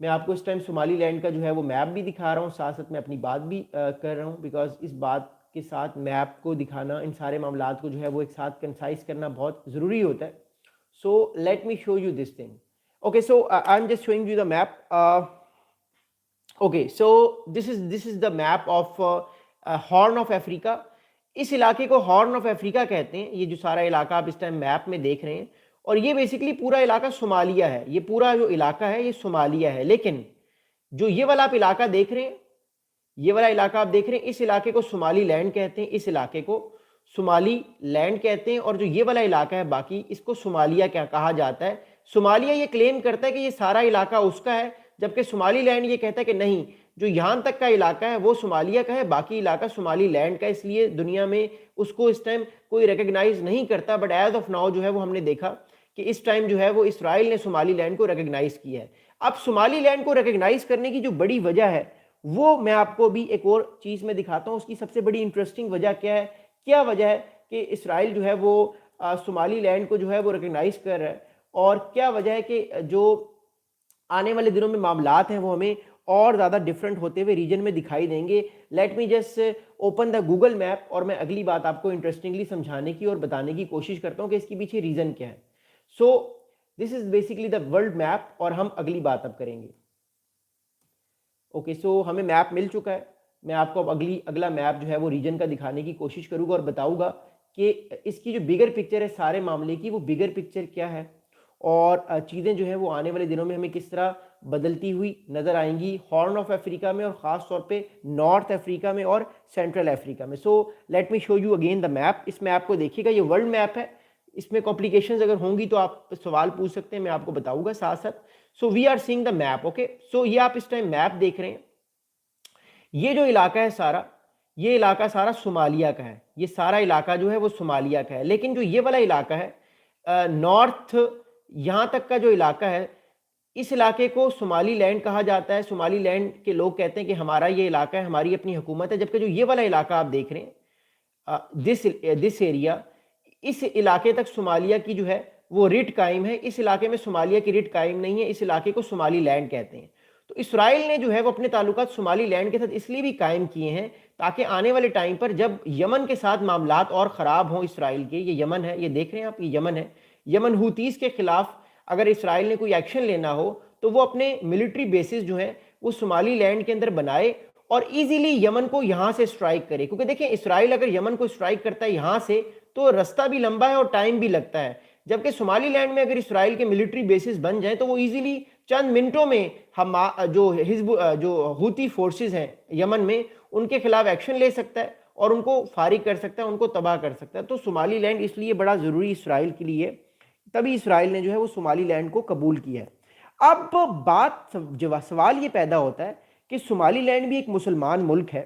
میں آپ کو اس ٹائم صومالی لینڈ کا جو ہے وہ میپ بھی دکھا رہا ہوں، ساتھ ساتھ میں اپنی بات بھی کر رہا ہوں، بیکاز اس بات کے ساتھ میپ کو دکھانا، ان سارے معاملات کو جو ہے وہ ایک ساتھ کنسائز کرنا بہت ضروری ہوتا ہے. So let me show you this thing. Okay, so I am just showing you the map. Okay, so this is the map of Horn of Africa. اس علاقے کو ہارن آف افریقہ کہتے ہیں. یہ جو سارا علاقہ آپ اس ٹائم میپ میں دیکھ رہے ہیں، اور یہ بیسیکلی پورا علاقہ صومالیہ ہے. یہ پورا جو علاقہ ہے یہ صومالیہ ہے. لیکن جو یہ والا آپ علاقہ دیکھ رہے ہیں، یہ والا علاقہ آپ دیکھ رہے ہیں، اس علاقے کو صومالی لینڈ کہتے ہیں. اس علاقے کو صومالی لینڈ کہتے ہیں. اور جو یہ والا علاقہ ہے باقی، اس کو صومالیہ کیا کہا جاتا ہے. صومالیہ یہ کلیم کرتا ہے کہ یہ سارا علاقہ اس کا ہے، جبکہ صومالی لینڈ یہ کہتا ہے کہ نہیں، جو یہاں تک کا علاقہ ہے وہ صومالیہ کا ہے، باقی علاقہ صومالی لینڈ کا. اس لیے دنیا میں اس کو اس ٹائم کوئی ریکگنائز نہیں کرتا. بٹ ایز آف ناؤ جو ہے وہ ہم نے دیکھا کہ اس ٹائم جو ہے وہ اسرائیل نے صومالی لینڈ کو ریکگنائز کیا ہے. اب صومالی لینڈ کو ریکگنائز کرنے کی جو بڑی وجہ ہے وہ میں آپ کو بھی ایک اور چیز میں دکھاتا ہوں. اس کی سب سے بڑی انٹرسٹنگ وجہ کیا ہے، کیا وجہ ہے کہ اسرائیل جو ہے وہ صومالی لینڈ کو جو ہے وہ ریکگنائز کر رہا ہے، اور کیا وجہ ہے کہ جو آنے والے دنوں میں معاملات ہیں وہ ہمیں اور زیادہ ڈیفرنٹ ہوتے ہوئے ریجن میں دکھائی دیں گے. Let me just open the Google map, اور میں اگلی بات آپ کو انٹرسٹنگلی سمجھانے کی اور بتانے کی کوشش کرتا ہوں کہ اس کے پیچھے ریزن کیا ہے. So this is basically the world map, اور ہم اگلی بات اب کریں گے. اوکے، سو ہمیں میپ مل چکا ہے. میں آپ کو اب اگلا میپ جو ہے وہ ریجن کا دکھانے کی کوشش کروں گا اور بتاؤں گا کہ اس کی جو بگر پکچر ہے سارے معاملے کی، وہ بگر پکچر کیا ہے، اور چیزیں جو ہیں وہ آنے والے دنوں میں ہمیں کس طرح بدلتی ہوئی نظر آئیں گی ہارن آف افریقہ میں، اور خاص طور پہ نارتھ افریقہ میں اور سینٹرل افریقہ میں. So let me show you again the map. اس میپ کو دیکھیے گا، یہ ورلڈ میپ ہے. اس میں کمپلیکیشنز اگر ہوں گی تو آپ سوال پوچھ سکتے ہیں، میں آپ کو بتاؤں گا ساتھ ساتھ. So we are seeing the map. Okay, so یہ آپ اس ٹائم میپ دیکھ رہے ہیں. یہ جو علاقہ ہے سارا، یہ علاقہ سارا صومالیہ کا ہے. یہ سارا علاقہ جو ہے وہ صومالیہ کا ہے. لیکن جو یہ والا علاقہ ہے نارتھ، یہاں تک کا جو علاقہ ہے، اس علاقے کو صومالی لینڈ کہا جاتا ہے. صومالی لینڈ کے لوگ کہتے ہیں کہ ہمارا یہ علاقہ ہے، ہماری اپنی حکومت ہے. جبکہ جو یہ والا علاقہ آپ دیکھ رہے ہیں، دس ایریا، اس علاقے تک صومالیہ کی جو ہے وہ رٹ قائم ہے. اس علاقے میں صومالیہ کی رٹ قائم نہیں ہے. اس علاقے کو صومالی لینڈ کہتے ہیں. تو اسرائیل نے جو ہے وہ اپنے تعلقات صومالی لینڈ کے ساتھ اس لیے بھی قائم کیے ہیں تاکہ آنے والے ٹائم پر جب یمن کے ساتھ معاملات اور خراب ہوں اسرائیل کے، یہ یمن ہے، یہ دیکھ رہے ہیں آپ، یہ یمن ہے، یمن ہوتیز کے خلاف اگر اسرائیل نے کوئی ایکشن لینا ہو تو وہ اپنے ملٹری بیسز جو ہیں وہ صومالی لینڈ کے اندر بنائے اور ایزیلی یمن کو یہاں سے سٹرائک کرے. کیونکہ دیکھیں، اسرائیل اگر یمن کو سٹرائک کرتا ہے یہاں سے تو رستہ بھی لمبا ہے اور ٹائم بھی لگتا ہے. جبکہ صومالی لینڈ میں اگر اسرائیل کے ملٹری بیسز بن جائیں تو وہ ایزیلی چند منٹوں میں ہم جو ہوتی فورسز ہیں یمن میں، ان کے خلاف ایکشن لے سکتا ہے اور ان کو فارغ کر سکتا ہے، ان کو تباہ کر سکتا ہے. تو صومالی لینڈ اس لیے بڑا ضروری اسرائیل کے لیے، تبھی اسرائیل نے جو ہے وہ صومالی لینڈ کو قبول کیا ہے. اب سوال یہ پیدا ہوتا ہے کہ صومالی لینڈ بھی ایک مسلمان ملک ہے.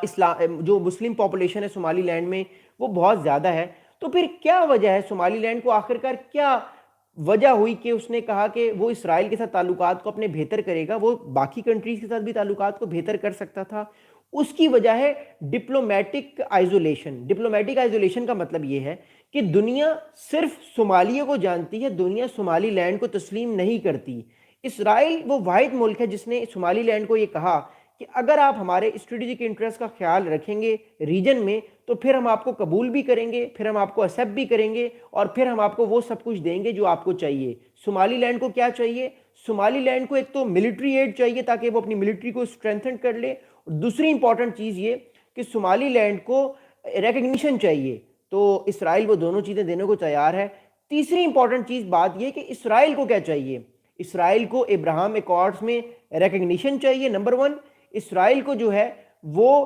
اسلام جو مسلم پاپولیشن ہے صومالی لینڈ میں وہ بہت زیادہ ہے. تو پھر کیا وجہ ہے صومالی لینڈ کو آخرکار کیا وجہ ہوئی کہ اس نے کہا کہ وہ اسرائیل کے ساتھ تعلقات کو اپنے بہتر کرے گا؟ وہ باقی کنٹریز کے ساتھ بھی تعلقات کو بہتر کر سکتا تھا. اس کی وجہ ہے ڈپلومیٹک آئزولیشن. ڈپلومیٹک آئزولیشن کا مطلب یہ ہے کہ دنیا صرف صومالیہ کو جانتی ہے، دنیا صومالی لینڈ کو تسلیم نہیں کرتی. اسرائیل وہ واحد ملک ہے جس نے صومالی لینڈ کو یہ کہا کہ اگر آپ ہمارے اسٹریٹجک انٹرسٹ کا خیال رکھیں گے ریجن میں تو پھر ہم آپ کو قبول بھی کریں گے، پھر ہم آپ کو ایکسیپٹ بھی کریں گے، اور پھر ہم آپ کو وہ سب کچھ دیں گے جو آپ کو چاہیے. صومالی لینڈ کو کیا چاہیے؟ صومالی لینڈ کو ایک تو ملٹری ایڈ چاہیے تاکہ وہ اپنی ملٹری کو اسٹرینتھن کر لے، اور دوسری امپورٹنٹ چیز یہ کہ صومالی لینڈ کو ریکگنیشن چاہیے. تو اسرائیل وہ دونوں چیزیں دینے کو تیار ہے. تیسری امپورٹنٹ چیز بات یہ کہ اسرائیل کو کیا چاہیے؟ اسرائیل کو ابراہم ایکارڈز میں ریکگنیشن چاہیے نمبر 1. اسرائیل کو جو ہے وہ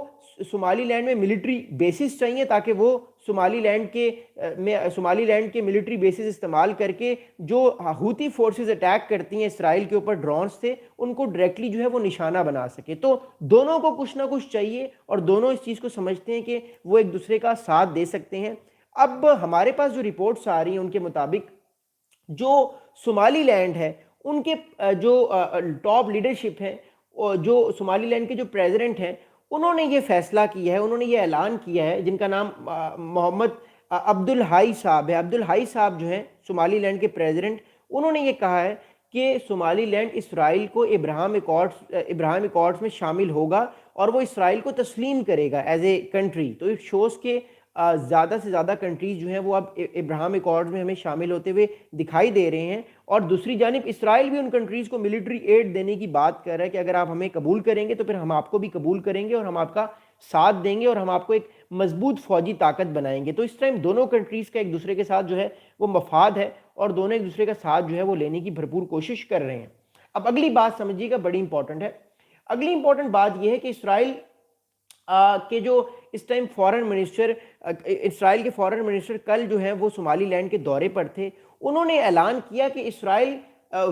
صومالی لینڈ میں ملٹری بیسز چاہیے تاکہ وہ صومالی لینڈ کے ملٹری بیسز استعمال کر کے جو ہوتی فورسز اٹیک کرتی ہیں اسرائیل کے اوپر ڈرونز سے، ان کو ڈائریکٹلی جو ہے وہ نشانہ بنا سکے. تو دونوں کو کچھ نہ کچھ چاہیے اور دونوں اس چیز کو سمجھتے ہیں کہ وہ ایک دوسرے کا ساتھ دے سکتے ہیں. اب ہمارے پاس جو رپورٹس آ رہی ہیں ان کے مطابق جو صومالی لینڈ ہے ان کے جو ٹاپ لیڈرشپ ہیں، جو صومالی لینڈ کے جو پریزیڈنٹ ہیں، انہوں نے یہ فیصلہ کیا ہے، انہوں نے یہ اعلان کیا ہے، جن کا نام محمد عبد الحائی صاحب ہے. عبد الحائی صاحب جو ہیں صومالی لینڈ کے پریزیڈنٹ، انہوں نے یہ کہا ہے کہ صومالی لینڈ اسرائیل کو ابراہیم اکارڈز میں شامل ہوگا اور وہ اسرائیل کو تسلیم کرے گا ایز اے کنٹری. تو اٹ شوز کہ زیادہ سے زیادہ کنٹریز جو ہیں وہ اب ابراہیم اکارڈز میں ہمیں شامل ہوتے ہوئے دکھائی دے رہے ہیں. اور دوسری جانب اسرائیل بھی ان کنٹریز کو ملٹری ایڈ دینے کی بات کر رہا ہے کہ اگر آپ ہمیں قبول کریں گے تو پھر ہم آپ کو بھی قبول کریں گے اور ہم آپ کا ساتھ دیں گے اور ہم آپ کو ایک مضبوط فوجی طاقت بنائیں گے. تو اس ٹائم دونوں کنٹریز کا ایک دوسرے کے ساتھ جو ہے وہ مفاد ہے اور دونوں ایک دوسرے کا ساتھ جو ہے وہ لینے کی بھرپور کوشش کر رہے ہیں. اب اگلی بات سمجھیے گا، بڑی امپورٹنٹ ہے. اگلی امپورٹنٹ بات یہ ہے کہ اسرائیل کہ جو اس ٹائم اسرائیل کے فورن منسٹر کل جو ہیں وہ صومالی لینڈ کے دورے پر تھے. انہوں نے اعلان کیا کہ Israel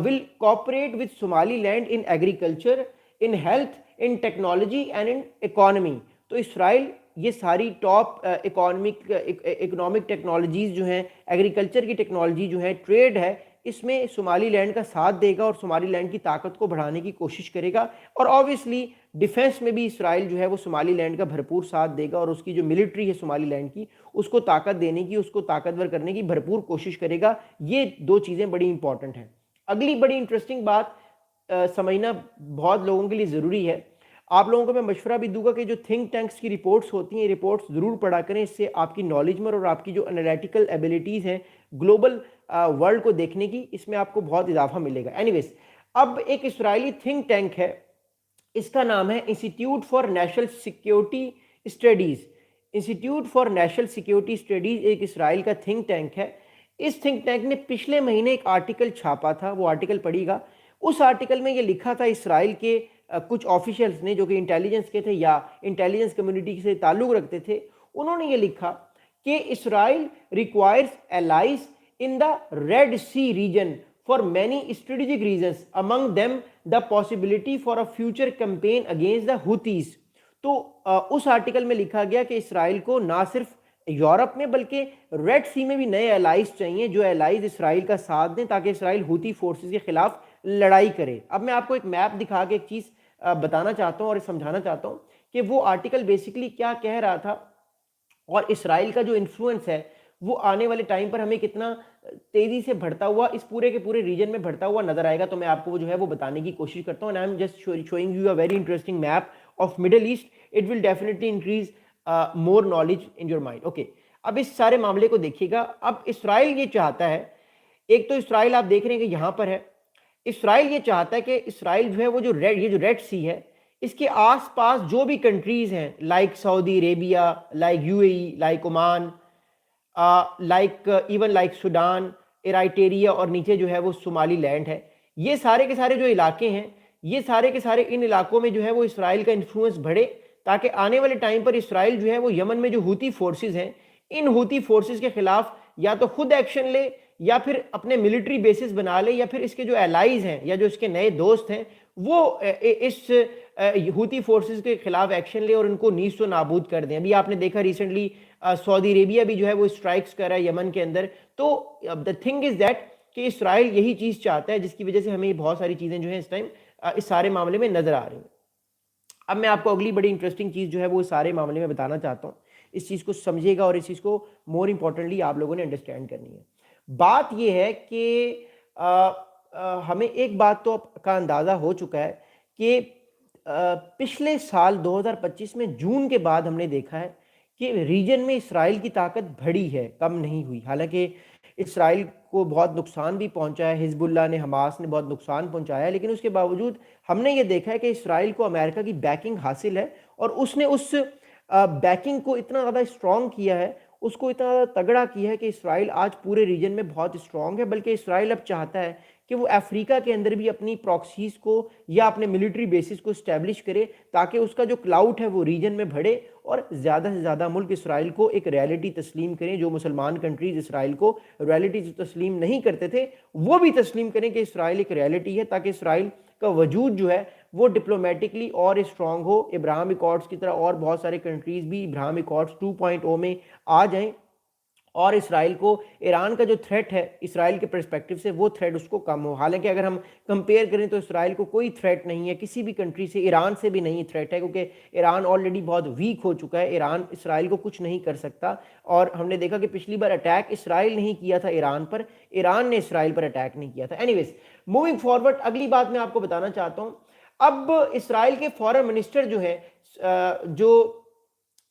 will cooperate with Somaliland in agriculture, in health, in technology and in economy. تو اسرائیل یہ ساری ٹاپ اکنامک ٹیکنالوجیز جو ہیں، ایگریکلچر کی ٹیکنالوجی جو ہے، ٹریڈ ہے، اس میں صومالی لینڈ کا ساتھ دے گا اور صومالی لینڈ کی طاقت کو بڑھانے کی کوشش کرے گا. اور آبویسلی ڈیفنس میں بھی اسرائیل جو ہے وہ صومالی لینڈ کا بھرپور ساتھ دے گا اور اس کی جو ملٹری ہے صومالی لینڈ کی، اس کو طاقت دینے کی، اس کو طاقتور کرنے کی بھرپور کوشش کرے گا. یہ دو چیزیں بڑی امپورٹنٹ ہیں. اگلی بڑی انٹرسٹنگ بات سمجھنا بہت لوگوں کے لیے ضروری ہے. آپ لوگوں کو میں مشورہ بھی دوں گا کہ جو تھنک ٹینکس کی رپورٹس ہوتی ہیں، یہ رپورٹس ضرور پڑھا کریں. اس سے آپ کی نالج میں اور آپ کی جو انالیٹیکل ایبیلٹیز ہیں گلوبل ورلڈ کو دیکھنے کی، اس میں آپ کو بہت اضافہ ملے گا. اینیویز، اب ایک اسرائیلی تھنک ٹینک ہے، اس کا نام ہے institute for national security studies. Institute for national security studies ایک اسرائیل کا تھنک ٹینک ہے. اس تھنک ٹینک نے پچھلے مہینے ایک آرٹیکل چھاپا تھا، وہ آرٹیکل پڑھیے گا. اس آرٹیکل میں یہ لکھا تھا اسرائیل کے کچھ آفیشلز نے جو کہ انٹیلیجنس کے تھے یا انٹیلیجنس کمیونٹی سے تعلق رکھتے تھے. انہوں نے یہ لکھا کہ Israel requires allies in the Red Sea region for many strategic reasons, among them the possibility for a future campaign against the Houthis. تو اس آرٹیکل میں لکھا گیا کہ اسرائیل کو نہ صرف یورپ میں بلکہ ریڈ سی میں بھی نئے الائز چاہیے جو الائز اسرائیل کا ساتھ دیں تاکہ اسرائیل ہوتی فورسز کے خلاف لڑائی کرے. اب میں آپ کو ایک میپ دکھا کے ایک چیز بتانا چاہتا ہوں اور سمجھانا چاہتا ہوں کہ وہ آرٹیکل بیسیکلی کیا کہہ رہا تھا اور اسرائیل کا جو انفلوئنس ہے وہ آنے والے ٹائم پر ہمیں کتنا تیزی سے بڑھتا ہوا اس پورے کے پورے ریجن میں بڑھتا ہوا نظر آئے گا. تو میں آپ کو وہ جو ہے وہ بتانے کی کوشش کرتا ہوں. I'm just showing you a very interesting map of Middle East. It will definitely increase more knowledge in your mind. Okay. اب اس سارے معاملے کو دیکھیے گا. اب اسرائیل یہ چاہتا ہے، ایک تو اسرائیل آپ دیکھ رہے ہیں کہ یہاں پر ہے. اسرائیل یہ چاہتا ہے کہ اسرائیل جو ہے وہ جو ریڈ سی ہے اس کے آس پاس جو بھی کنٹریز ہیں like Saudi Arabia, like UAE، like Oman, like Sudan, Eritrea اور نیچے جو ہے وہ صومالی لینڈ ہے، یہ سارے کے سارے جو علاقے ہیں، یہ سارے کے سارے ان علاقوں میں جو ہے وہ اسرائیل کا انفلوئنس بڑھے تاکہ آنے والے ٹائم پر اسرائیل جو ہے وہ یمن میں جو ہوتی فورسز ہیں، ان ہوتی فورسز کے خلاف یا تو خود ایکشن لے یا پھر اپنے ملٹری بیسز بنا لے یا پھر اس کے جو الائز ہیں یا جو اس کے نئے دوست ہیں وہ اس ہوتی فورسز کے خلاف ایکشن لے اور ان کو نیست و نابود کر دیں. ابھی آپ نے دیکھا ریسنٹلی سعودی عربیہ بھی جو ہے وہ اسٹرائکس کر رہا ہے یمن کے اندر. تو the thing is that کہ اسرائیل یہی چیز چاہتا ہے جس کی وجہ سے ہمیں بہت ساری چیزیں جو ہیں اس ٹائم اس سارے معاملے میں نظر آ رہی ہیں. اب میں آپ کو اگلی بڑی انٹرسٹنگ چیز جو ہے وہ سارے معاملے میں بتانا چاہتا ہوں. اس چیز کو سمجھے گا اور اس چیز کو مور امپورٹنٹلی آپ لوگوں نے انڈرسٹینڈ کرنی ہے. بات یہ ہے کہ ہمیں ایک بات تو کا اندازہ ہو چکا ہے کہ پچھلے سال 2025 میں جون کے بعد ہم نے دیکھا ہے کہ ریجن میں اسرائیل کی طاقت بڑھی ہے، کم نہیں ہوئی. حالانکہ اسرائیل کو بہت نقصان بھی پہنچا ہے، حزب اللہ نے، حماس نے بہت نقصان پہنچایا ہے، لیکن اس کے باوجود ہم نے یہ دیکھا ہے کہ اسرائیل کو امریکہ کی بیکنگ حاصل ہے اور اس نے اس بیکنگ کو اتنا زیادہ اسٹرانگ کیا ہے، اس کو اتنا زیادہ تگڑا کیا ہے کہ اسرائیل آج پورے ریجن میں بہت اسٹرانگ ہے. بلکہ اسرائیل اب چاہتا ہے کہ وہ افریقہ کے اندر بھی اپنی پراکسیز کو یا اپنے ملٹری بیسز کو اسٹیبلش کرے تاکہ اس کا جو کلاؤٹ ہے وہ ریجن میں بڑھے اور زیادہ سے زیادہ ملک اسرائیل کو ایک ریالٹی تسلیم کریں. جو مسلمان کنٹریز اسرائیل کو ریالٹی تسلیم نہیں کرتے تھے وہ بھی تسلیم کریں کہ اسرائیل ایک ریالٹی ہے تاکہ اسرائیل کا وجود جو ہے وہ ڈپلومیٹکلی اور اسٹرانگ ہو. ابراہیم اکارڈز کی طرح اور بہت سارے کنٹریز بھی ابراہیم اکارڈز 2.0 میں آ جائیں اور اسرائیل کو ایران کا جو تھریٹ ہے اسرائیل کے پرسپیکٹیو سے وہ تھریٹ اس کو کم ہو. حالانکہ اگر ہم کمپیئر کریں تو اسرائیل کو کوئی تھریٹ نہیں ہے کسی بھی کنٹری سے, ایران سے بھی نہیں تھریٹ ہے, کیونکہ ایران آلریڈی بہت ویک ہو چکا ہے, ایران اسرائیل کو کچھ نہیں کر سکتا. اور ہم نے دیکھا کہ پچھلی بار اٹیک اسرائیل نہیں کیا تھا ایران پر, ایران نے اسرائیل پر اٹیک نہیں کیا تھا. اینی ویز موونگ فارورڈ, اگلی بات میں آپ کو بتانا چاہتا ہوں. اب اسرائیل کے فارن منسٹر جو ہے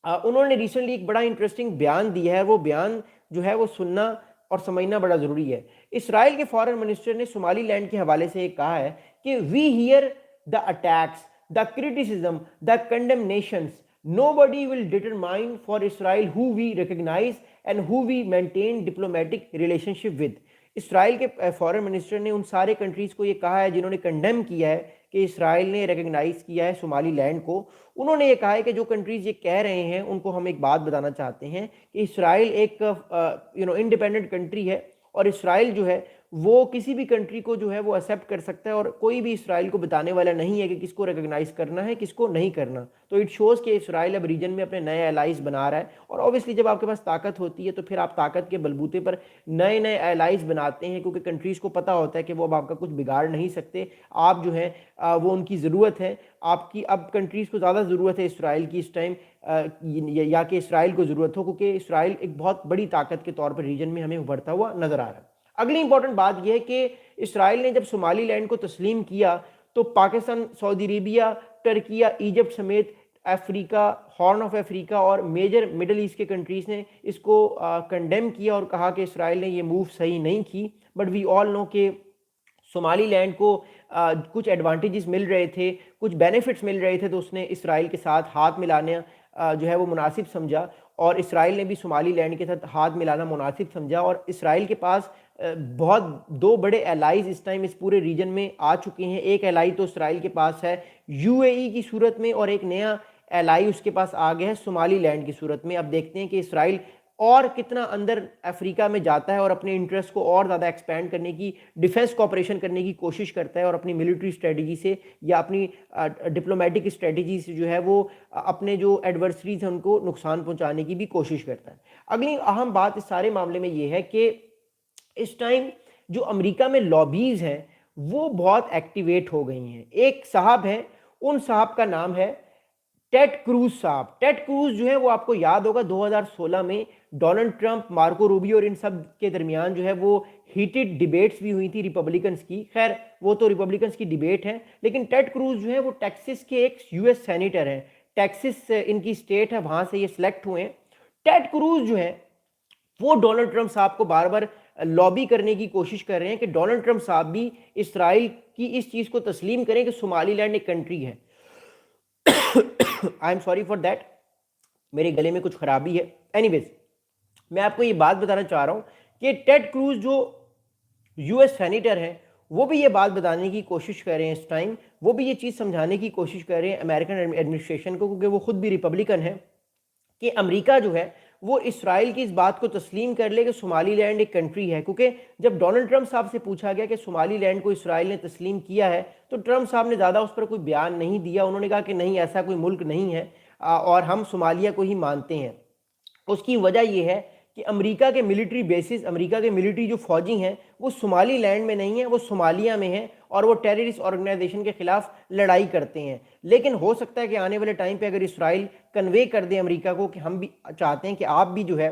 انہوں نے ریسنٹلی ایک بڑا انٹرسٹنگ بیان دیا ہے, وہ بیان جو ہے وہ سننا اور سمجھنا بڑا ضروری ہے. اسرائیل کے فارن منسٹر نے صومالی لینڈ کے حوالے سے ایک کہا ہے کہ we hear the attacks, the criticism, the condemnations, nobody will determine for Israel who we recognize and who we maintain diplomatic relationship with. اسرائیل کے فارن منسٹر نے ان سارے کنٹریز کو یہ کہا ہے جنہوں نے کنڈیم کیا ہے کہ اسرائیل نے ریکگنائز کیا ہے صومالی لینڈ کو. انہوں نے یہ کہا ہے کہ جو کنٹریز یہ کہہ رہے ہیں ان کو ہم ایک بات بتانا چاہتے ہیں کہ اسرائیل ایک انڈیپینڈنٹ کنٹری ہے, اور اسرائیل جو ہے وہ کسی بھی کنٹری کو جو ہے وہ ایکسیپٹ کر سکتا ہے, اور کوئی بھی اسرائیل کو بتانے والا نہیں ہے کہ کس کو ریکگنائز کرنا ہے کس کو نہیں کرنا. تو اٹ شوز کہ اسرائیل اب ریجن میں اپنے نئے الائز بنا رہا ہے, اور اوبیسلی جب آپ کے پاس طاقت ہوتی ہے تو پھر آپ طاقت کے بلبوتے پر نئے نئے الائز بناتے ہیں, کیونکہ کنٹریز کو پتہ ہوتا ہے کہ وہ اب آپ کا کچھ بگاڑ نہیں سکتے, آپ جو ہے وہ ان کی ضرورت ہے آپ کی. اب کنٹریز کو زیادہ ضرورت ہے اسرائیل کی اس ٹائم, یا کہ اسرائیل کو ضرورت ہو, کیونکہ اسرائیل ایک بہت بڑی طاقت کے طور پر ریجن میں ہمیں ابھرتا ہوا نظر آ رہا ہے. اگلی امپورٹنٹ بات یہ ہے کہ اسرائیل نے جب صومالی لینڈ کو تسلیم کیا تو پاکستان, سعودی عربیہ, ترکیہ, ایجپٹ سمیت افریقہ, ہارن آف افریقہ اور میجر مڈل ایسٹ کے کنٹریز نے اس کو کنڈیم کیا اور کہا کہ اسرائیل نے یہ موو صحیح نہیں کی. بٹ وی آل نو کہ صومالی لینڈ کو کچھ ایڈوانٹیجز مل رہے تھے, کچھ بینیفٹس مل رہے تھے, تو اس نے اسرائیل کے ساتھ ہاتھ ملانا جو ہے وہ مناسب سمجھا, اور اسرائیل نے بھی صومالی لینڈ کے ساتھ ہاتھ ملانا مناسب سمجھا. اور اسرائیل کے پاس بہت دو بڑے الائز اس ٹائم اس پورے ریجن میں آ چکے ہیں. ایک الائی تو اسرائیل کے پاس ہے یو اے ای کی صورت میں, اور ایک نیا الائی اس کے پاس آ گیا ہے صومالی لینڈ کی صورت میں. اب دیکھتے ہیں کہ اسرائیل اور کتنا اندر افریقہ میں جاتا ہے اور اپنے انٹرسٹ کو اور زیادہ ایکسپینڈ کرنے کی, ڈیفنس کوآپریشن کرنے کی کوشش کرتا ہے, اور اپنی ملٹری اسٹریٹجی سے یا اپنی ڈپلومیٹک اسٹریٹجی سے جو ہے وہ اپنے جو ایڈورسریز ہیں ان کو نقصان پہنچانے کی بھی کوشش کرتا ہے. اگلی اہم بات اس سارے معاملے میں یہ ہے کہ اس ٹائم جو امریکہ میں لابیز ہیں وہ بہت ایکٹیویٹ ہو گئی ہیں. ایک صاحب ہیں, ان صاحب کا نام ہے ٹیڈ کروز صاحب. ٹیڈ کروز جو ہے وہ آپ کو یاد ہوگا 2016 میں ڈونلڈ ٹرمپ, مارکو روبیو اور ان سب کے درمیان جو ہے وہ ہیٹڈ ڈیبیٹس بھی ہوئی تھی ریپبلکنز کی. خیر وہ تو ریپبلکنز کی ڈیبیٹ ہے, لیکن ٹیڈ کروز جو ہے وہ ٹیکسس کے ایک یو ایس سینیٹر ہیں. ٹیکسس ان کی اسٹیٹ ہے, وہاں سے یہ سلیکٹ ہوئے ہیں. ٹیڈ کروز جو ہے وہ ڈونلڈ ٹرمپ صاحب کو بار بار لابی کرنے کی کوشش کر رہے ہیں کہ ڈونلڈ ٹرمپ صاحب بھی اسرائیل کی اس چیز کو تسلیم کریں کہ صومالی لینڈ ایک کنٹری ہے. I am sorry for that, میرے گلے میں کچھ خرابی ہے. اینی ویز میں آپ کو یہ بات بتانا چاہ رہا ہوں کہ ٹیڈ کروز جو یو ایس سینیٹر ہیں وہ بھی یہ بات بتانے کی کوشش کر رہے ہیں اس ٹائم, وہ بھی یہ چیز سمجھانے کی کوشش کر رہے ہیں امریکن ایڈمنسٹریشن کو, کیونکہ وہ خود بھی ریپبلکن ہیں, کہ امریکہ جو ہے وہ اسرائیل کی اس بات کو تسلیم کر لے کہ صومالی لینڈ ایک کنٹری ہے. کیونکہ جب ڈونلڈ ٹرمپ صاحب سے پوچھا گیا کہ صومالی لینڈ کو اسرائیل نے تسلیم کیا ہے تو ٹرمپ صاحب نے زیادہ اس پر کوئی بیان نہیں دیا. انہوں نے کہا کہ نہیں, ایسا کوئی ملک نہیں ہے اور ہم صومالیہ کو ہی مانتے ہیں. اس کی وجہ یہ ہے کہ امریکہ کے ملٹری بیسز, امریکہ کے ملٹری جو فوجی ہیں وہ صومالی لینڈ میں نہیں ہیں, وہ صومالیہ میں ہیں, اور وہ ٹیررسٹ آرگنائزیشن کے خلاف لڑائی کرتے ہیں. لیکن ہو سکتا ہے کہ آنے والے ٹائم پہ اگر اسرائیل کنوے کر دے امریکہ کو کہ ہم بھی چاہتے ہیں کہ آپ بھی جو ہے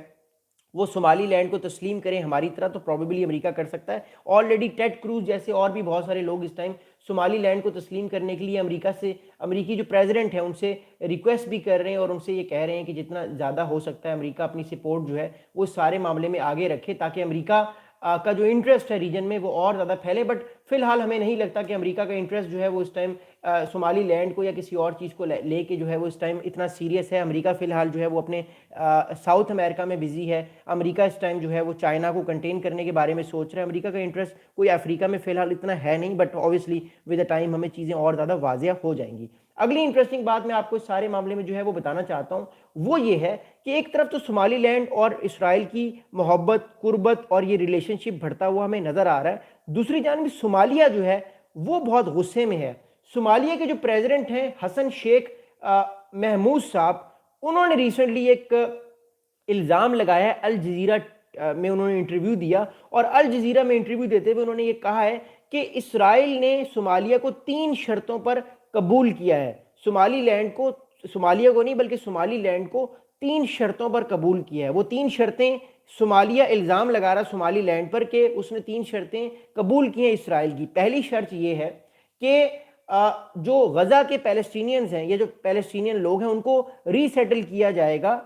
وہ صومالی لینڈ کو تسلیم کریں ہماری طرح, تو پروبیبلی امریکہ کر سکتا ہے. آلریڈی ٹیڈ کروز جیسے اور بھی بہت سارے لوگ اس ٹائم صومالی لینڈ کو تسلیم کرنے کے لیے امریکہ سے, امریکی جو پریزیڈنٹ ہیں ان سے ریکویسٹ بھی کر رہے ہیں, اور ان سے یہ کہہ رہے ہیں کہ جتنا زیادہ ہو سکتا ہے امریکہ اپنی سپورٹ جو ہے وہ سارے معاملے میں آگے رکھے, تاکہ امریکہ کا جو انٹرسٹ ہے ریجن میں وہ اور زیادہ پھیلے. بٹ فی الحال ہمیں نہیں لگتا کہ امریکہ کا انٹرسٹ جو ہے وہ اس ٹائم صومالی لینڈ کو یا کسی اور چیز کو لے کے جو ہے وہ اس ٹائم اتنا سیریس ہے. امریکہ فی الحال جو ہے وہ اپنے ساؤتھ امریکہ میں بزی ہے. امریکہ اس ٹائم جو ہے وہ چائنا کو کنٹین کرنے کے بارے میں سوچ رہا ہے. امریکہ کا انٹرسٹ کوئی افریقہ میں فی الحال اتنا ہے نہیں, but obviously with the time ہمیں چیزیں اور زیادہ واضح ہو جائیں گی. اگلی انٹرسٹنگ بات میں آپ کو اس سارے معاملے میں جو ہے وہ بتانا چاہتا ہوں, وہ یہ ہے کہ ایک طرف تو صومالی لینڈ اور اسرائیل کی محبت, قربت اور یہ ریلیشن شپ بڑھتا ہوا ہمیں نظر آ رہا ہے. دوسری جانب صومالیہ جو ہے وہ بہت غصے میں ہے. صومالیہ کے جو پریزیڈنٹ ہیں حسن شیخ محمود صاحب, انہوں نے ریسنٹلی ایک الزام لگایا ہے الجزیرہ میں انہوں نے انٹرویو دیا، اور الجزیرہ میں انٹرویو دیتے ہوئے انہوں نے یہ کہا ہے کہ اسرائیل نے صومالیہ کو 3 شرطوں پر قبول کیا ہے، صومالی لینڈ کو، صومالیہ کو نہیں بلکہ صومالی لینڈ کو 3 شرطوں پر قبول کیا ہے۔ وہ 3 شرطیں صومالیہ الزام لگا رہا صومالی لینڈ پر کہ اس نے 3 شرطیں قبول کی ہیں اسرائیل کی۔ پہلی شرط یہ ہے کہ جو غزہ کے پیلسٹینینز ہیں، یہ جو پیلسٹینین لوگ ہیں، ان کو ری سیٹل کیا جائے گا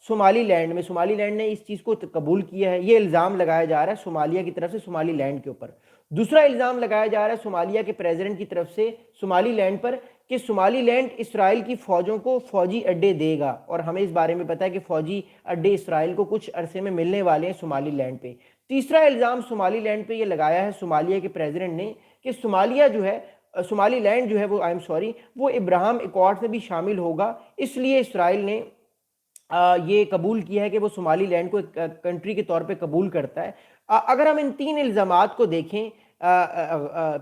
صومالی لینڈ میں۔ صومالی لینڈ نے اس چیز کو قبول کیا ہے، یہ الزام لگایا جا رہا ہے صومالیہ کی طرف سے صومالی لینڈ کے اوپر۔ دوسرا الزام لگایا جا رہا ہے صومالیہ کے پریزیڈنٹ کی طرف سے صومالی لینڈ پر کہ صومالی لینڈ اسرائیل کی فوجوں کو فوجی اڈے دے گا، اور ہمیں اس بارے میں پتہ ہے کہ فوجی اڈے اسرائیل کو کچھ عرصے میں ملنے والے ہیں صومالی لینڈ پہ۔ تیسرا الزام صومالی لینڈ پہ یہ لگایا ہے صومالیہ کے پریزیڈنٹ نے کہ صومالی لینڈ جو ہے وہ ابراہم ایکارڈز میں بھی شامل ہوگا، اس لیے اسرائیل نے یہ قبول کیا ہے کہ وہ صومالی لینڈ کو ایک کنٹری کے طور پہ قبول کرتا ہے۔ اگر ہم ان 3 الزامات کو دیکھیں،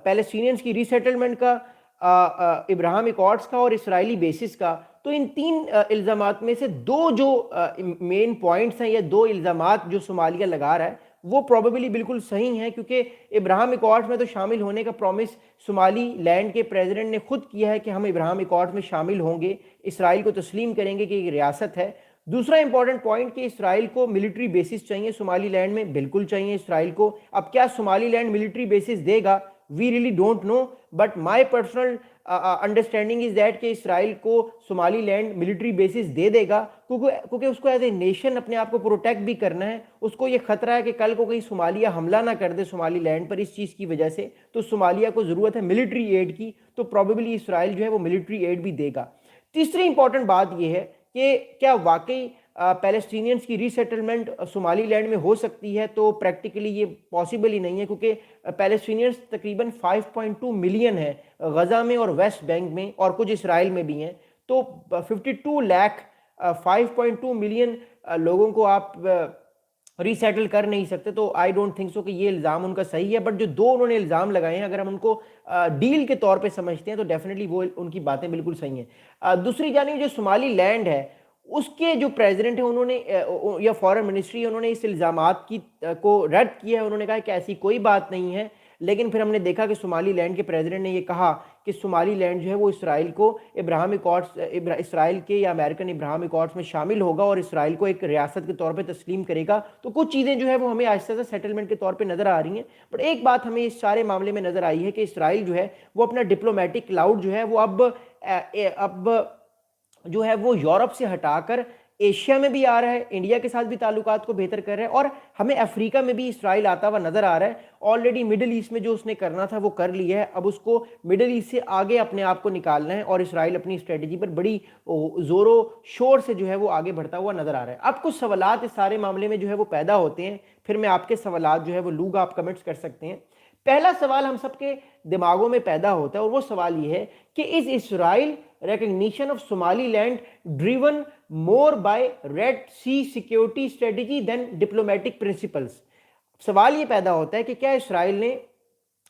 پیلسٹینینز کی ری سیٹلمنٹ کا، ابراہم ایکارڈز کا اور اسرائیلی بیسس کا، تو ان 3 الزامات میں سے 2 جو مین پوائنٹس ہیں یا 2 الزامات جو صومالیہ لگا رہا ہے وہ پروبیبلی بالکل صحیح ہیں، کیونکہ ابراہم ایکارڈز میں تو شامل ہونے کا پرومس صومالی لینڈ کے پریزیڈنٹ نے خود کیا ہے کہ ہم ابراہم ایکارڈز میں شامل ہوں گے، اسرائیل کو تسلیم کریں گے کہ ایک ریاست ہے۔ دوسرا امپورٹنٹ پوائنٹ کہ اسرائیل کو ملٹری بیسس چاہیے صومالی لینڈ میں، بالکل چاہیے اسرائیل کو۔ اب کیا صومالی لینڈ ملٹری بیسس دے گا؟ We really don't know, but my personal understanding is that کہ اسرائیل کو صومالی لینڈ ملٹری بیسس دے دے گا، کیونکہ اس کو ایز اے نیشن اپنے آپ کو پروٹیکٹ بھی کرنا ہے۔ اس کو یہ خطرہ ہے کہ کل کو کہیں صومالیہ حملہ نہ کر دے صومالی لینڈ پر اس چیز کی وجہ سے، تو صومالیہ کو ضرورت ہے ملٹری ایڈ کی، تو پروبیبلی اسرائیل جو ہے وہ ملٹری ایڈ بھی دے گا۔ تیسری امپورٹنٹ بات یہ ہے کہ کیا واقعی پیلسٹینینز کی ری سیٹلمنٹ صومالی لینڈ میں ہو سکتی ہے؟ تو پریکٹیکلی یہ پاسبل ہی نہیں ہے، کیونکہ پیلسٹینینز تقریباً 5.2 ملین ہیں غزہ میں اور ویسٹ بینک میں، اور کچھ اسرائیل میں بھی ہیں، تو 52 لاکھ 5.2 ملین لوگوں کو آپ ری سیٹل کر نہیں سکتے۔ تو آئی ڈونٹ تھنک سو کہ یہ الزام ان کا صحیح ہے، بٹ جو 2 انہوں نے الزام لگائے ہیں اگر ہم ان کو ڈیل کے طور پہ سمجھتے ہیں تو ڈیفینیٹلی وہ ان کی باتیں بالکل صحیح ہیں۔ دوسری جانب جو صومالی لینڈ ہے اس کے جو پریزیڈنٹ ہیں انہوں نے یا فارن منسٹری انہوں نے اس الزامات کو رد کیا ہے، انہوں نے کہا کہ ایسی کوئی بات نہیں ہے، لیکن پھر ہم نے دیکھا کہ صومالی لینڈ کے پریزیڈنٹ نے یہ کہا کہ صومالی لینڈ جو ہے وہ اسرائیل کو ابراہم ایکارڈز، اسرائیل کے یا امریکن ابراہم ایکارڈز میں شامل ہوگا اور اسرائیل کو ایک ریاست کے طور پہ تسلیم کرے گا۔ تو کچھ چیزیں جو ہے وہ ہمیں آہستہ آہستہ سیٹلمنٹ کے طور پہ نظر آ رہی ہیں، بٹ ایک بات ہمیں اس سارے معاملے میں نظر آئی ہے کہ اسرائیل جو ہے وہ اپنا ڈپلومیٹک کلاؤڈ جو ہے وہ اب جو ہے وہ یورپ سے ہٹا کر ایشیا میں بھی آ رہا ہے، انڈیا کے ساتھ بھی تعلقات کو بہتر کر رہا ہے، اور ہمیں افریقہ میں بھی اسرائیل آتا ہوا نظر آ رہا ہے۔ آلریڈی مڈل ایسٹ میں جو اس نے کرنا تھا وہ کر لیا ہے، اب اس کو مڈل ایسٹ سے آگے اپنے آپ کو نکالنا ہے، اور اسرائیل اپنی اسٹریٹجی پر بڑی زور و شور سے جو ہے وہ آگے بڑھتا ہوا نظر آ رہا ہے۔ اب کچھ سوالات اس سارے معاملے میں جو ہے وہ پیدا ہوتے ہیں، پھر میں آپ کے سوالات جو ہے وہ لوں گا، آپ کمنٹس کر سکتے ہیں۔ پہلا سوال ہم سب کے دماغوں میں پیدا ہوتا ہے اور وہ سوال یہ ہے کہ از اسرائیل recognition of Somaliland driven more by Red Sea security strategy than diplomatic principles؟ سوال یہ پیدا ہوتا ہے کہ کیا اسرائیل نے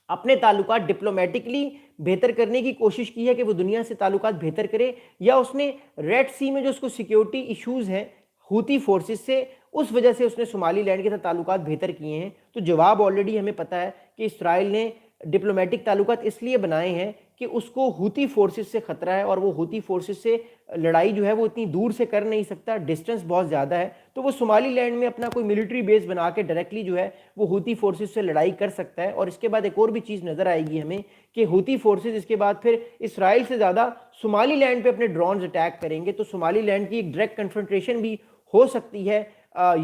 اپنے تعلقات ڈپلومیٹکلی بہتر کرنے کی کوشش کی ہے کہ وہ دنیا سے تعلقات بہتر کرے، یا اس نے ریڈ سی میں جو اس کو سیکیورٹی ایشوز ہیں ہوتی فورسز سے، اس وجہ سے اس نے صومالی لینڈ کے ساتھ تعلقات بہتر کیے ہیں؟ تو جواب آلریڈی ہمیں پتہ ہے کہ اسرائیل نے ڈپلومیٹک تعلقات اس لیے بنائے ہیں کہ اس کو ہوتی فورسز سے خطرہ ہے، اور وہ ہوتی فورسز سے لڑائی جو ہے وہ اتنی دور سے کر نہیں سکتا، ڈسٹنس بہت زیادہ ہے، تو وہ صومالی لینڈ میں اپنا کوئی ملٹری بیس بنا کے ڈائریکٹلی جو ہے وہ ہوتی فورسز سے لڑائی کر سکتا ہے۔ اور اس کے بعد ایک اور بھی چیز نظر آئے گی ہمیں کہ ہوتی فورسز اس کے بعد پھر اسرائیل سے زیادہ صومالی لینڈ پہ اپنے ڈرونز اٹیک کریں گے، تو صومالی لینڈ کی ایک ڈائریکٹ کنفرنٹریشن بھی ہو سکتی ہے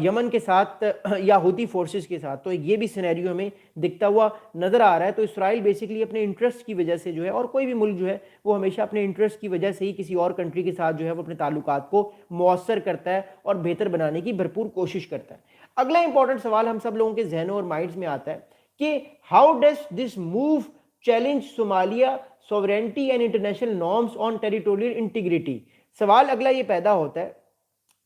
یمن کے ساتھ یا ہوتی فورسز کے ساتھ، تو یہ بھی سینیریو ہمیں دکھتا ہوا نظر آ رہا ہے۔ تو اسرائیل بیسیکلی اپنے انٹرسٹ کی وجہ سے جو ہے، اور کوئی بھی ملک جو ہے وہ ہمیشہ اپنے انٹرسٹ کی وجہ سے ہی کسی اور کنٹری کے ساتھ جو ہے وہ اپنے تعلقات کو مؤثر کرتا ہے اور بہتر بنانے کی بھرپور کوشش کرتا ہے۔ اگلا امپورٹنٹ سوال ہم سب لوگوں کے ذہنوں اور مائنڈز میں آتا ہے کہ how does this move challenge Somalia sovereignty and international norms on territorial integrity? سوال اگلا یہ پیدا ہوتا ہے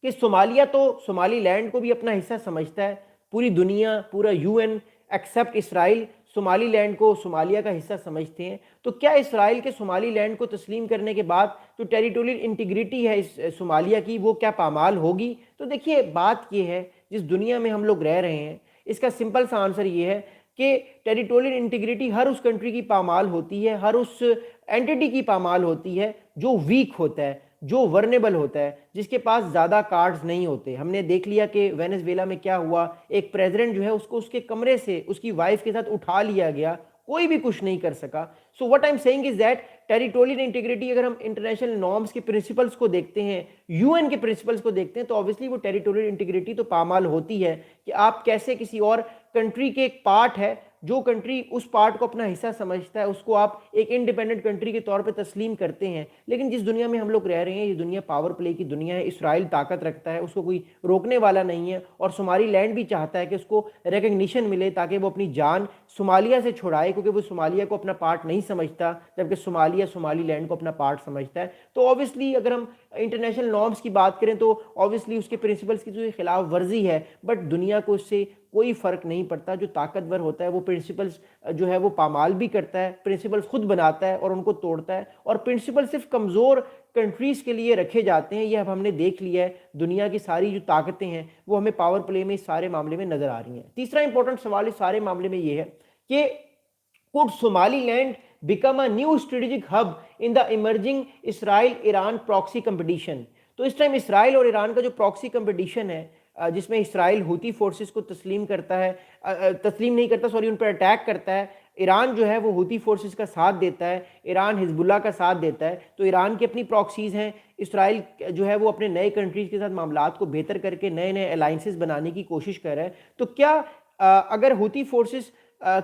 کہ صومالیہ تو صومالی لینڈ کو بھی اپنا حصہ سمجھتا ہے، پوری دنیا، پورا U N except Israel Somaliland کو صومالیہ کا حصہ سمجھتے ہیں، تو کیا اسرائیل کے صومالی لینڈ کو تسلیم کرنے کے بعد جو ٹیریٹوریل انٹیگریٹی ہے اس صومالیہ کی وہ کیا پامال ہوگی؟ تو دیکھیے بات یہ ہے، جس دنیا میں ہم لوگ رہ رہے ہیں، اس کا سمپل سا آنسر یہ ہے کہ ٹیریٹوریل انٹیگریٹی ہر اس کنٹری کی پامال ہوتی ہے، ہر اس اینٹی کی پامال ہوتی ہے جو ویک ہوتا ہے، جو ورنیبل ہوتا ہے، جس کے پاس زیادہ کارڈز نہیں ہوتے۔ ہم نے دیکھ لیا کہ وینزویلا میں کیا ہوا، ایک پریزیڈنٹ جو ہے اس کو اس کے کمرے سے اس کی وائف کے ساتھ اٹھا لیا گیا، کوئی بھی کچھ نہیں کر سکا۔ So what I am saying is that territorial integrity, اگر ہم انٹرنیشنل نارمز کے پرنسپلس کو دیکھتے ہیں، یو این کے پرنسپلس کو دیکھتے ہیں، تو obviously وہ ٹیریٹوریل انٹیگریٹی تو پامال ہوتی ہے کہ آپ کیسے کسی اور کنٹری کے ایک پارٹ ہے، جو کنٹری اس پارٹ کو اپنا حصہ سمجھتا ہے، اس کو آپ ایک انڈیپینڈنٹ کنٹری کے طور پہ تسلیم کرتے ہیں۔ لیکن جس دنیا میں ہم لوگ رہ رہے ہیں، یہ دنیا پاور پلے کی دنیا ہے، اسرائیل طاقت رکھتا ہے، اس کو کوئی روکنے والا نہیں ہے، اور صومالی لینڈ بھی چاہتا ہے کہ اس کو ریکگنیشن ملے تاکہ وہ اپنی جان صومالیہ سے چھڑائے، کیونکہ وہ صومالیہ کو اپنا پارٹ نہیں سمجھتا، جبکہ صومالیہ صومالی لینڈ کو اپنا پارٹ سمجھتا ہے۔ تو obviously اگر ہم انٹرنیشنل نارمز کی بات کریں تو obviously اس کے پرنسپلس کی جو خلاف ورزی ہے، بٹ دنیا کو اس سے کوئی فرق نہیں پڑتا۔ جو طاقتور ہوتا ہے وہ پرنسپلس جو ہے وہ پامال بھی کرتا ہے، پرنسپلس خود بناتا ہے اور ان کو توڑتا ہے، اور پرنسپل صرف کمزور کنٹریز کے لیے رکھے جاتے ہیں۔ یہ اب ہم نے دیکھ لیا ہے، دنیا کی ساری جو طاقتیں ہیں وہ ہمیں پاور پلے میں اس سارے معاملے میں نظر آ رہی ہیں۔ تیسرا امپورٹنٹ سوال اس سارے معاملے میں یہ ہے کہ could Somaliland become a new strategic hub in the emerging Israel-Iran proxy competition؟ تو اس ٹائم اسرائیل اور ایران کا جو پراکسی کمپٹیشن ہے، جس میں اسرائیل ہوتی فورسز کو تسلیم کرتا ہے، تسلیم نہیں کرتا، سوری، ان پر اٹیک کرتا ہے، ایران جو ہے وہ ہوتی فورسز کا ساتھ دیتا ہے، ایران حزب اللہ کا ساتھ دیتا ہے، تو ایران کی اپنی پراکسیز ہیں، اسرائیل جو ہے وہ اپنے نئے کنٹریز کے ساتھ معاملات کو بہتر کر کے نئے نئے الائنسز بنانے کی کوشش کر رہا ہے۔ تو کیا اگر ہوتی فورسز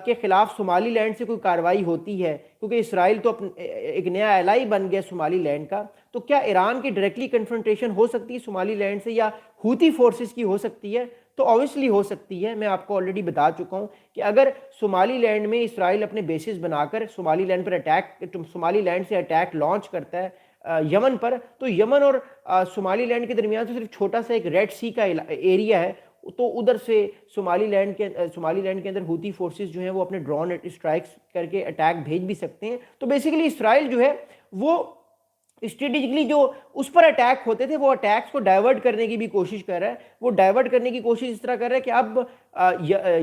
کے خلاف صومالی لینڈ سے کوئی کارروائی ہوتی ہے، کیونکہ اسرائیل تو ایک نیا ایلائی بن گیا صومالی لینڈ کا، تو کیا ایران کی ڈائریکٹلی کنفرنٹیشن ہو سکتی ہے صومالی لینڈ سے، یا ہوتی فورسز کی ہو سکتی ہے؟ تو obviously ہو سکتی ہے۔ میں آپ کو آلریڈی بتا چکا ہوں کہ اگر صومالی لینڈ میں اسرائیل اپنے بیسز بنا کر صومالی لینڈ پر صومالی لینڈ سے اٹیک لانچ کرتا ہے یمن پر، تو یمن اور صومالی لینڈ کے درمیان تو صرف چھوٹا سا ایک ریڈ سی کا ایریا ہے، تو ادھر سے صومالی لینڈ کے اندر ہوتی فورسز جو ہیں وہ اپنے ڈرون اسٹرائکس کر کے اٹیک بھیج بھی سکتے ہیں۔ تو بیسیکلی اسرائیل جو ہے وہ اسٹریٹجکلی جو اس پر اٹیک ہوتے تھے، وہ اٹیکس کو ڈائیورٹ کرنے کی بھی کوشش کر رہا ہے۔ وہ ڈائیورٹ کرنے کی کوشش اس طرح کر رہا ہے کہ اب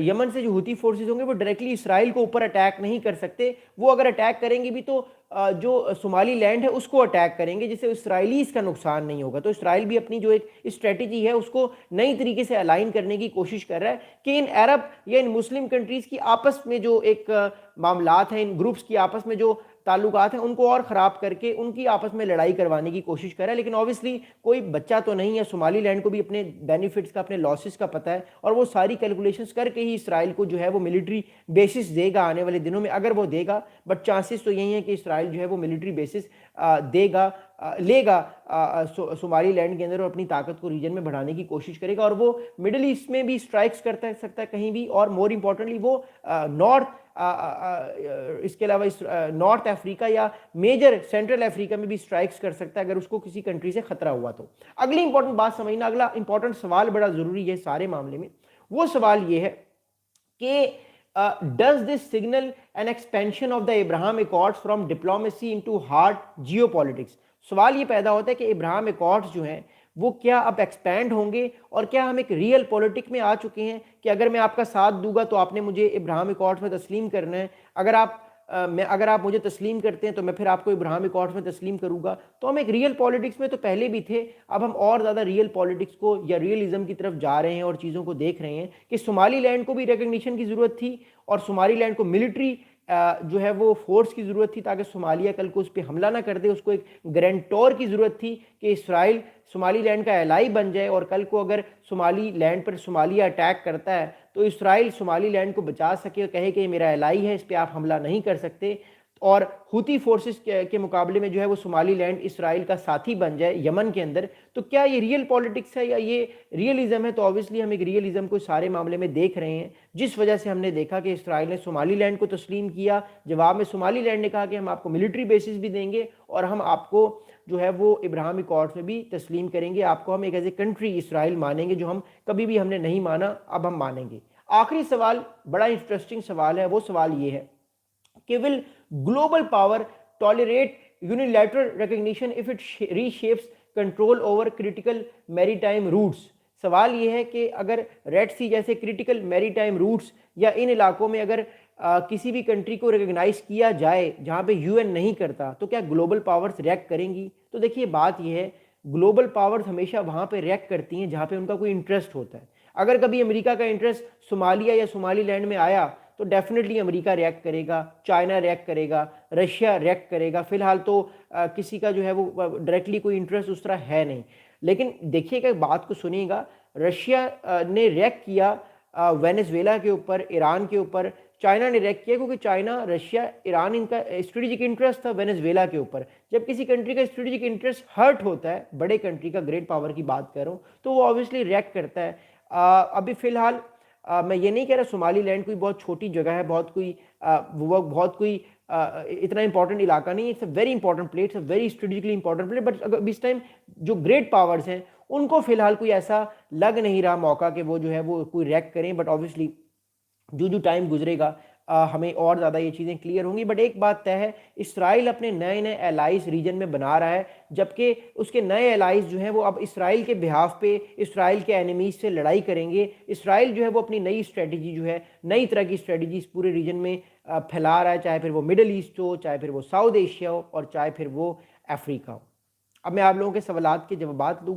یمن سے جو ہوتی فورسز ہوں گے وہ ڈائریکٹلی اسرائیل کو اوپر اٹیک نہیں کر سکتے، وہ اگر اٹیک کریں گے بھی تو جو صومالی لینڈ ہے اس کو اٹیک کریں گے، جس سے اسرائیلیز کا نقصان نہیں ہوگا۔ تو اسرائیل بھی اپنی جو ایک اسٹریٹجی ہے اس کو نئی طریقے سے الائن کرنے کی کوشش کر رہا ہے کہ ان عرب یا ان مسلم کنٹریز کی آپس میں جو ایک معاملات ہیں، ان گروپس کی آپس میں جو تعلقات ہیں، ان کو اور خراب کر کے ان کی آپس میں لڑائی کروانے کی کوشش کر رہا ہے۔ لیکن obviously کوئی بچہ تو نہیں ہے، صومالی لینڈ کو بھی اپنے بینیفٹس کا، اپنے لاسز کا پتہ ہے، اور وہ ساری کیلکولیشنز کر کے ہی اسرائیل کو جو ہے وہ ملٹری بیسس دے گا آنے والے دنوں میں، اگر وہ دے گا۔ بٹ چانسز تو یہی ہیں کہ اسرائیل جو ہے وہ ملٹری بیسس لے گا صومالی لینڈ کے اندر، اور اپنی طاقت کو ریجن میں بڑھانے کی کوشش کرے گا، اور وہ مڈل ایسٹ میں بھی اسٹرائکس کرتا سکتا ہے کہیں بھی، اور مور امپورٹنٹلی وہ اس کے علاوہ نارتھ افریقہ یا میجر سینٹرل افریقہ میں بھی اسٹرائکس کر سکتا ہے اگر اس کو کسی کنٹری سے خطرہ ہوا تو۔ اگلی امپورٹنٹ بات سمجھنا، اگلا امپورٹنٹ سوال بڑا ضروری ہے سارے معاملے میں، وہ سوال یہ ہے کہ does this signal an expansion of the Abraham Accords from diplomacy into hard geopolitics؟ سوال یہ پیدا ہوتا ہے کہ ابراہم ایکارڈز جو ہیں وہ کیا اب ایکسپینڈ ہوں گے، اور کیا ہم ایک ریئل پولیٹک میں آ چکے ہیں کہ اگر میں آپ کا ساتھ دوں گا تو آپ نے مجھے ابراہم ایکارڈز میں تسلیم کرنا ہے، اگر آپ مجھے تسلیم کرتے ہیں تو میں پھر آپ کو ابراہم ایکارڈز میں تسلیم کروں گا۔ تو ہم ایک ریئل پولیٹکس میں تو پہلے بھی تھے، اب ہم اور زیادہ ریئل پولیٹکس کو یا ریئلزم کی طرف جا رہے ہیں اور چیزوں کو دیکھ رہے ہیں کہ صومالی لینڈ کو بھی ریکگنیشن کی ضرورت تھی، اور صومالی لینڈ کو ملٹری جو ہے وہ فورس کی ضرورت تھی تاکہ صومالیہ کل کو اس پہ حملہ نہ کر دے، اس کو ایک گرانٹور کی ضرورت تھی کہ اسرائیل صومالی لینڈ کا ایلائی بن جائے، اور کل کو اگر صومالی لینڈ پر صومالیہ اٹیک کرتا ہے تو اسرائیل صومالی لینڈ کو بچا سکے اور کہے کہ یہ میرا ایلائی ہے، اس پہ آپ حملہ نہیں کر سکتے، اور ہوتی فورسز کے مقابلے میں جو ہے وہ صومالی لینڈ اسرائیل کا ساتھی بن جائے یمن کے اندر۔ تو کیا یہ ریئل پولیٹکس ہے یا یہ ریئلزم ہے؟ تو obviously ہم ایک ریئلزم کو سارے معاملے میں دیکھ رہے ہیں، جس وجہ سے ہم نے دیکھا کہ اسرائیل نے صومالی لینڈ کو تسلیم کیا، جواب میں صومالی لینڈ نے کہا کہ ہم آپ کو ملٹری بیسز بھی دیں گے، اور ہم آپ کو جو ہے وہ ابراہم ایکارڈز میں بھی تسلیم کریں گے، آپ کو ہم ایک ایز اے کنٹری اسرائیل مانیں گے، جو ہم کبھی بھی ہم نے نہیں مانا، اب ہم مانیں گے۔ آخری سوال بڑا انٹرسٹنگ سوال ہے، وہ سوال یہ ہے کہ will global power tolerate unilateral recognition if it reshapes control over critical maritime routes؟ سوال یہ ہے کہ اگر ریڈ سی جیسے کرٹیکل میری ٹائم روٹس یا ان علاقوں میں اگر کسی بھی کنٹری کو ریکگنائز کیا جائے جہاں پہ یو این نہیں کرتا تو کیا گلوبل پاورز ریئیکٹ کریں گی؟ تو دیکھیے بات یہ ہے، گلوبل پاورز ہمیشہ وہاں پہ ریئیکٹ کرتی ہیں جہاں پہ ان کا کوئی انٹرسٹ ہوتا ہے۔ اگر کبھی امریکہ کا انٹرسٹ صومالیہ یا صومالی لینڈ میں آیا تو ڈیفینیٹلی امریکہ ریئیکٹ کرے گا، چائنا ریئیکٹ کرے گا، رشیا ریئیکٹ کرے گا۔ فی الحال تو کسی کا جو ہے وہ ڈائریکٹلی کوئی انٹرسٹ اس طرح ہے نہیں، لیکن دیکھیے کہ بات کو سنیے گا، رشیا نے ریئیکٹ کیا وینیزویلا کے اوپر، ایران کے اوپر، چائنا نے ریئیکٹ کیا کیونکہ چائنا، رشیا، ایران ان کا اسٹریٹجک انٹرسٹ تھا وینیزویلا کے اوپر۔ جب کسی کنٹری کا اسٹریٹجک انٹرسٹ ہرٹ ہوتا ہے، بڑے کنٹری کا، گریٹ پاور کی بات کر رہا ہوں، تو وہ آبویسلی ریئیکٹ کرتا ہے۔ ابھی فی الحال میں یہ نہیں کہہ رہا صومالی لینڈ کوئی بہت چھوٹی جگہ ہے، وہ بہت کوئی اتنا امپورٹنٹ علاقہ نہیں ہے، it's a very important place, a very strategically important place, but اب اس ٹائم جو گریٹ پاورز ہیں ان کو فی الحال کوئی ایسا لگ نہیں رہا موقع کہ وہ جو ہے وہ کوئی ریئیکٹ کریں، بٹ آبویسلی جو ٹائم گزرے گا ہمیں اور زیادہ یہ چیزیں کلیئر ہوں گی۔ بٹ ایک بات طے ہے، اسرائیل اپنے نئے نئے الائز ریجن میں بنا رہا ہے، جبکہ اس کے نئے الائز جو ہیں وہ اب اسرائیل کے بہاف پہ اسرائیل کے اینیمیز سے لڑائی کریں گے۔ اسرائیل جو ہے وہ اپنی نئی اسٹریٹجی جو ہے، نئی طرح کی اسٹریٹجی اس پورے ریجن میں پھیلا رہا ہے، چاہے پھر وہ مڈل ایسٹ ہو، چاہے پھر وہ ساؤتھ ایشیا ہو، اور چاہے پھر وہ افریقہ ہو۔ اب میں آپ لوگوں کے سوالات کے جوابات دوں گا۔